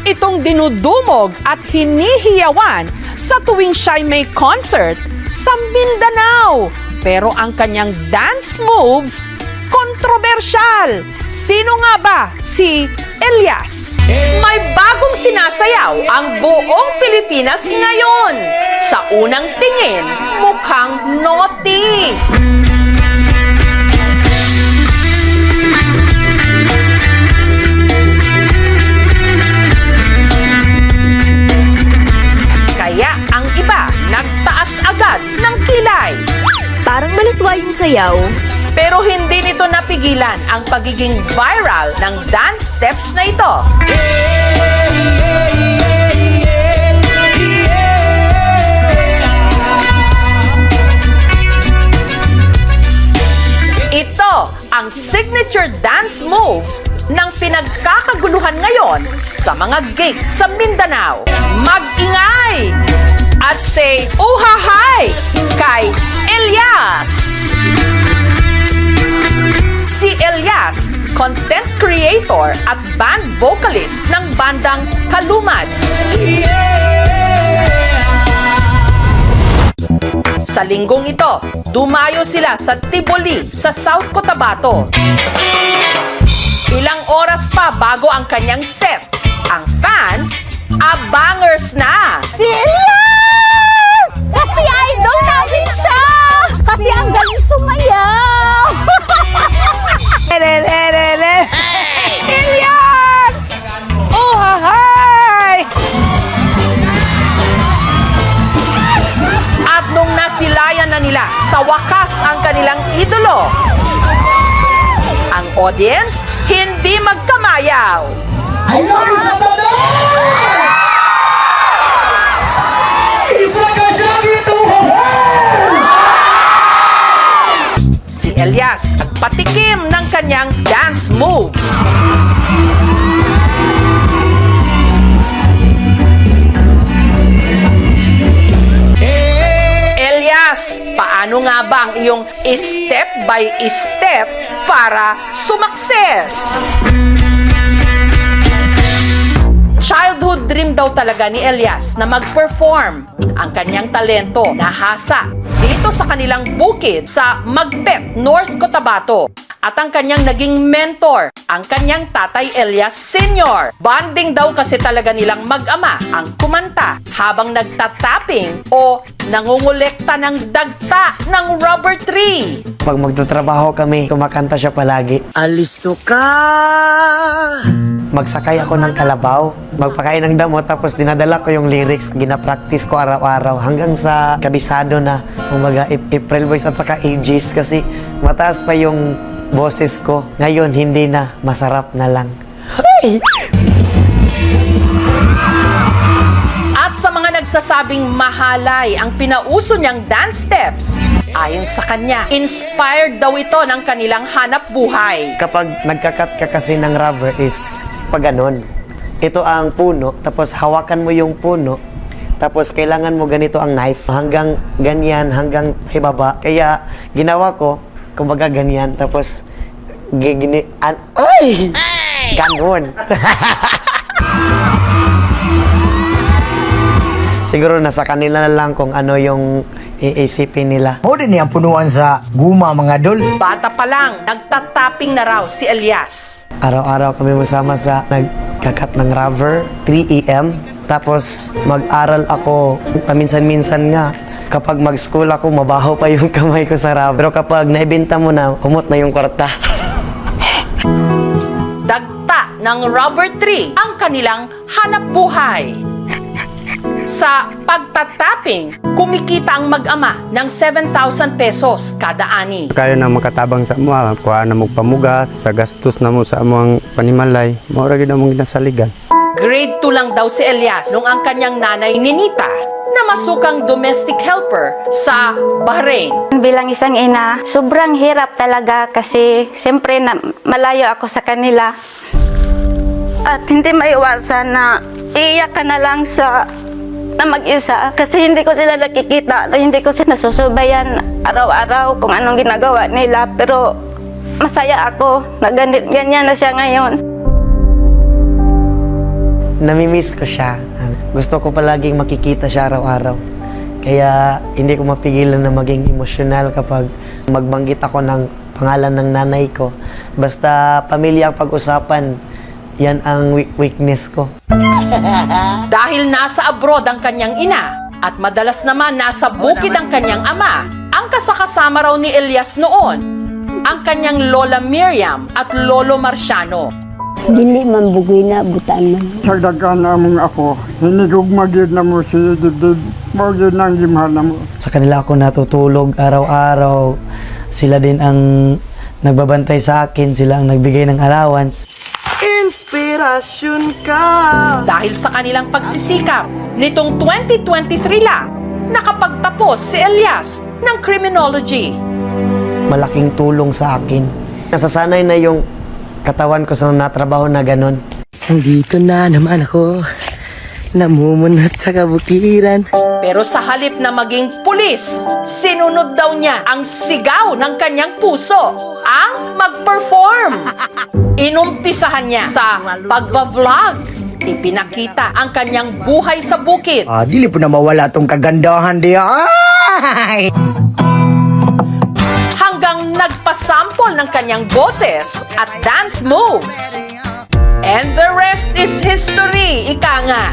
itong dinudumog at hinihiyawan sa tuwing siya'y may concert sa Mindanao. Pero ang kanyang dance moves, kontrobersyal. Sino nga ba si Elias? May bagong sinasayaw ang buong Pilipinas ngayon. Sa unang tingin, mukhang naughty. Kaya ang iba nagtaas agad ng kilay. Parang malaswa yung sayaw. Pero hindi nito napigilan ang pagiging viral ng dance steps na ito. Ito ang signature dance moves ng pinagkakaguluhan ngayon sa mga gigs sa Mindanao. Mag-ingay at say uhahay kay Elias! Si Elias, content creator at band vocalist ng bandang Kalumad. Sa linggong ito, dumayo sila sa Tiboli sa South Cotabato. Ilang oras pa bago ang kanyang set, ang fans, abangers na! Si Elias! Kasi idol namin siya! Kasi ang galing sumayaw! Elias! Oh, hahay! At nung nasilayan na nila sa wakas ang kanilang idolo, ang audience hindi magkamayaw. Si Elias at patikim ng kanyang dance moves. Elias, paano nga ba ang iyong step by step para sumakses? Childhood dream daw talaga ni Elias na mag-perform. Ang kanyang talento nahasa dito sa kanilang bukid sa Magpet, North Cotabato. At ang kanyang naging mentor, ang kanyang tatay Elias Sr. Bonding daw kasi talaga nilang mag-ama ang kumanta habang nagtatapping o nangungulekta ng dagta ng rubber tree. Pag magtatrabaho kami, kumakanta siya palagi. Alisto ka! Magsakay ako ng kalabaw, magpakain ng damo, tapos dinadala ko yung lyrics. Ginapractice ko araw-araw hanggang sa kabisado na, kumbaga, April Boys at saka Aegis kasi mataas pa yung boses ko. Ngayon, hindi na. Masarap na lang. Ay! At sa mga nagsasabing mahalay ang pinauso niyang dance steps, ayon sa kanya, inspired daw ito ng kanilang hanap buhay. Kapag nagkakat ka kasi ng rubber is pag ganon. Ito ang puno, tapos hawakan mo yung puno, tapos kailangan mo ganito ang knife, hanggang ganyan, hanggang ibaba. Kaya ginawa ko, kumbaga ganyan, tapos ay! Ganon. Siguro nasa kanila na lang kung ano yung iisipin nila. O din yung punuan sa guma mga dol. Bata pa lang, nagtatapping na raw si Elias. Araw-araw kami masama sa nagkakat ng rubber, 3 AM. Tapos mag-aral ako paminsan-minsan nga. Kapag mag-school ako, mabaho pa yung kamay ko sa rubber. Pero kapag naibenta mo na, humot na yung kwarta. Dagta ng rubber tree ang kanilang hanap buhay. Sa pagtatapping, kumikita ang mag-ama ng 7,000 pesos kada ani. Kayo na makatabang sa mga, kuha na mo pamugas, sa gastos na mo sa among panimalay, maura gid among ginasaligan. Grade 2 lang daw si Elias nung ang kanyang nanay Ninita na masukang domestic helper sa Bahrain. Bilang isang ina, sobrang hirap talaga kasi siyempre na malayo ako sa kanila. At hindi maiwasan na iiyak ka na lang na mag-isa kasi hindi ko sila nakikita, hindi ko sila nasusubayan araw-araw kung anong ginagawa nila, pero masaya ako na ganyan na siya ngayon. namimiss ko siya. Gusto ko palaging makikita siya araw-araw. Kaya hindi ko mapigilan na maging emosyonal kapag magbanggit ako ng pangalan ng nanay ko. Basta pamilya ang pag-usapan, yan ang weakness ko. Dahil nasa abroad ang kanyang ina at madalas naman nasa bukid ang kanyang ama, ang kasakasama raw ni Elias noon, ang kanyang Lola Miriam at Lolo Marciano. Dili man bugoy na butaan man. Sa dagan among ako, hinigugma gyud na mo si Dibdib, mo gyud nang gimahal na mo. Sa kanila ako natutulog araw-araw. Sila din ang nagbabantay sa akin, sila ang nagbigay ng allowance. Inspirasyon ka. Dahil sa kanilang pagsisikap, nitong 2023 lang, nakapagtapos si Elias ng criminology. Malaking tulong sa akin. Nasasanay na yung katawan ko sa natrabaho na ganun. Nandito na naman ako. Namumunat sa kabutiran. Pero sa halip na maging pulis, sinunod daw niya ang sigaw ng kanyang puso, ang mag-perform. Inumpisahan niya sa pagva-vlog. Ipinakita ang kanyang buhay sa bukid. Dili po na mawala tong kagandahan diya. Ay! Hanggang nagpasample ng kanyang boses at dance moves. And the rest is history, ika nga.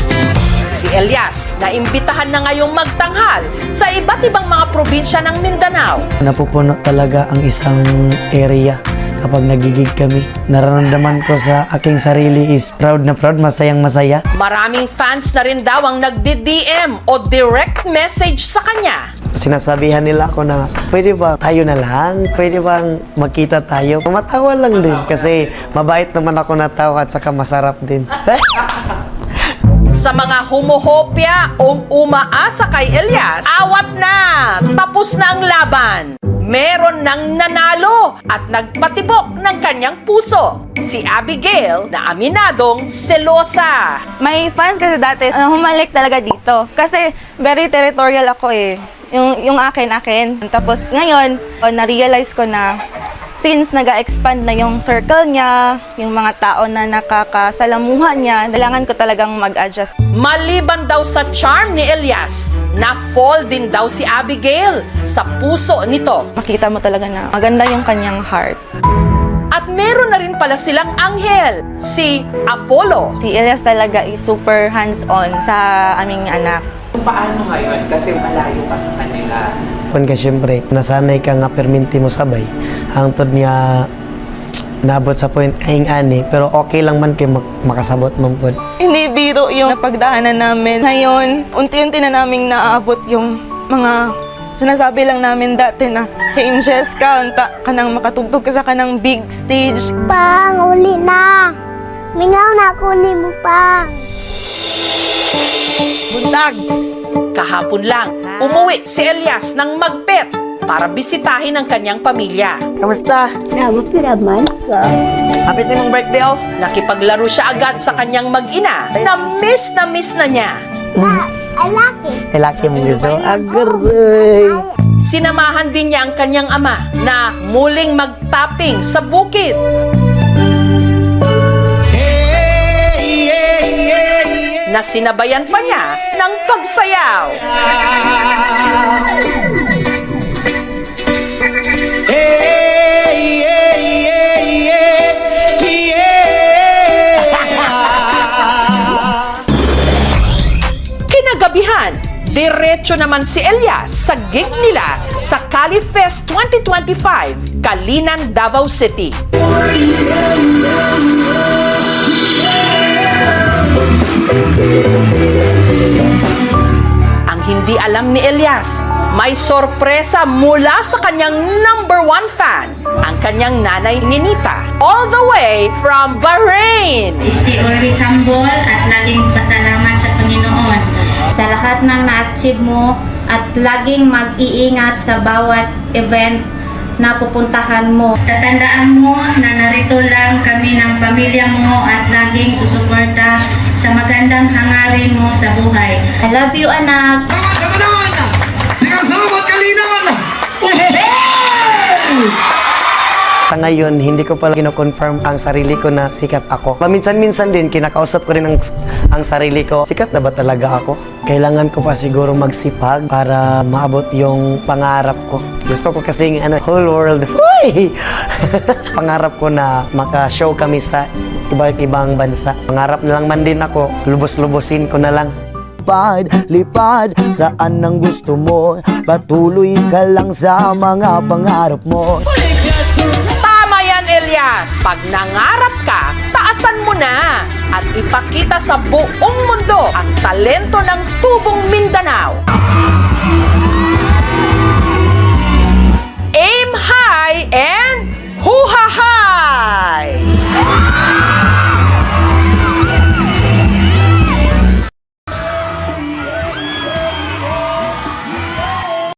Si Elias na imbitahan na ngayong magtanghal sa iba't ibang mga probinsya ng Mindanao. Napupuno talaga ang isang area kapag nagigig kami. Nararamdaman ko sa aking sarili is proud na proud, masayang masaya. Maraming fans na rin daw ang nagdi-DM o direct message sa kanya. Sinasabihan nila ako na, pwede ba tayo na lang? Pwede bang magkita tayo? Matawa lang din kasi mabait naman ako na tao at saka masarap din. Sa mga humuhopya o umaasa kay Elias, awat na! Tapos na ang laban! Meron nang nanalo at nagpatibok ng kanyang puso. Si Abigail na aminadong selosa. May fans kasi dati, humalik talaga dito. Kasi very territorial ako eh. Yung akin. Tapos ngayon, na-realize ko na since nag-expand na yung circle niya, yung mga tao na nakakasalamuhan niya, kailangan ko talagang mag-adjust. Maliban daw sa charm ni Elias, na-fall din daw si Abigail sa puso nito. Makita mo talaga na maganda yung kanyang heart. At meron na rin pala silang anghel, si Apollo. Si Elias talaga is super hands-on sa aming anak. Paano ngayon? Kasi malayo pa sa kanila. Kung ka siyempre, nasanay ka nga perminti mo sabay. Hangtod niya nabot sa point aing ani, pero okay lang man kay makasabot man po. Hindi biro yung napagdaanan namin. Ngayon, unti-unti na naming naaabot yung mga sinasabi lang namin dati na, hey, Angels ka, unta ka nang makatugtog ka sa kanang big stage. Pang, uli na. Mingaw na ako ni mo, Pang. Buntag! Kahapon lang, umuwi si Elias ng Magpet para bisitahin ang kanyang pamilya. Kamusta? Napapiraman ka. Happy din mong birthday, oh! Nakipaglaro siya agad sa kanyang mag-ina na miss na niya. I like it. Laki mong gusto. Agaray! Sinamahan din niya ang kanyang ama na muling mag-tapping sa bukid. Na sinabayan pa niya ng pagsayaw. Kinagabihan, diretso naman si Elias sa gig nila sa Cali Fest 2025, Kalinan, Davao City. Ang hindi alam ni Elias, may sorpresa mula sa kanyang #1 fan, ang kanyang nanay Ninita, all the way from Bahrain. Stay always humble at laging pasalamat sa Panginoon sa lahat ng na-achieve mo at laging mag-iingat sa bawat event na pupuntahan mo. Tatandaan mo na narito lang kami ng pamilya mo at laging susuporta sa magandang hangarin mo sa buhay. I love you, anak! Sa ngayon, hindi ko pala kino-confirm ang sarili ko na sikat ako. Paminsan-minsan din, kinakausap ko rin ang sarili ko. Sikat na ba talaga ako? Kailangan ko pa siguro magsipag para maabot yung pangarap ko. Gusto ko kasing whole world. Uy! Pangarap ko na maka-show kami sa iba't ibang bansa. Pangarap na lang man din ako, lubos-lubosin ko na lang. Lipad, saan ang gusto mo? Patuloy ka lang sa mga pangarap mo. Tama yan, Elias. Pag nangarap ka, taasan mo na at ipakita sa buong mundo ang talento ng Tubong Mindanao.